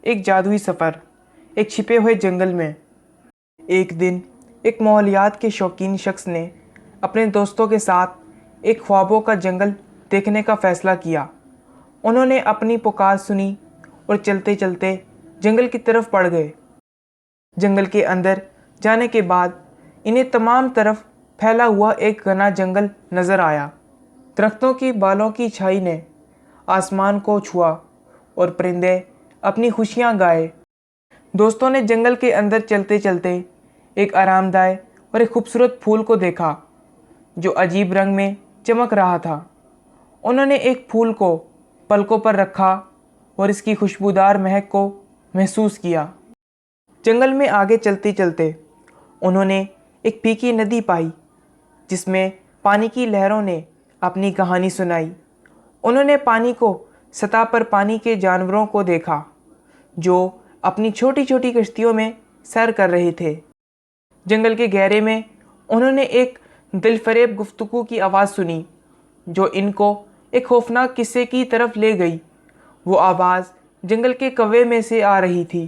ایک جادوئی سفر ایک چھپے ہوئے جنگل میں۔ ایک دن ایک ماحولیات کے شوقین شخص نے اپنے دوستوں کے ساتھ ایک خوابوں کا جنگل دیکھنے کا فیصلہ کیا۔ انہوں نے اپنی پکار سنی اور چلتے چلتے جنگل کی طرف بڑھ گئے۔ جنگل کے اندر جانے کے بعد انہیں تمام طرف پھیلا ہوا ایک گھنا جنگل نظر آیا۔ درختوں کی بالوں کی چھائی نے آسمان کو چھوا اور پرندے اپنی خوشیاں گائے۔ دوستوں نے جنگل کے اندر چلتے چلتے ایک آرام دہ اور ایک خوبصورت پھول کو دیکھا جو عجیب رنگ میں چمک رہا تھا۔ انہوں نے ایک پھول کو پلکوں پر رکھا اور اس کی خوشبودار مہک کو محسوس کیا۔ جنگل میں آگے چلتے چلتے انہوں نے ایک پھیکی ندی پائی جس میں پانی کی لہروں نے اپنی کہانی سنائی۔ انہوں نے پانی کو سطح پر پانی کے جانوروں کو دیکھا جو اپنی چھوٹی چھوٹی کشتیوں میں سیر کر رہے تھے۔ جنگل کے گہرے میں انہوں نے ایک دل فریب گفتگو کی آواز سنی جو ان کو ایک خوفناک قصے کی طرف لے گئی۔ وہ آواز جنگل کے کوے میں سے آ رہی تھی۔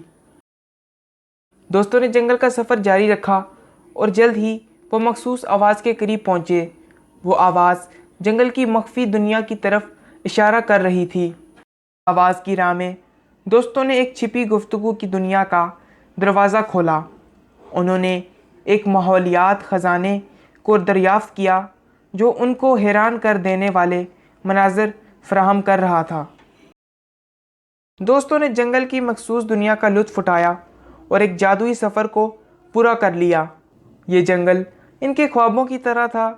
دوستوں نے جنگل کا سفر جاری رکھا اور جلد ہی وہ مخصوص آواز کے قریب پہنچے۔ وہ آواز جنگل کی مخفی دنیا کی طرف اشارہ کر رہی تھی۔ آواز کی راہ میں دوستوں نے ایک چھپی گفتگو کی دنیا کا دروازہ کھولا۔ انہوں نے ایک ماحولیات خزانے کو دریافت کیا جو ان کو حیران کر دینے والے مناظر فراہم کر رہا تھا۔ دوستوں نے جنگل کی مخصوص دنیا کا لطف اٹھایا اور ایک جادوئی سفر کو پورا کر لیا۔ یہ جنگل ان کے خوابوں کی طرح تھا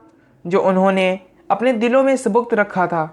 جو انہوں نے اپنے دلوں میں سبکت رکھا تھا۔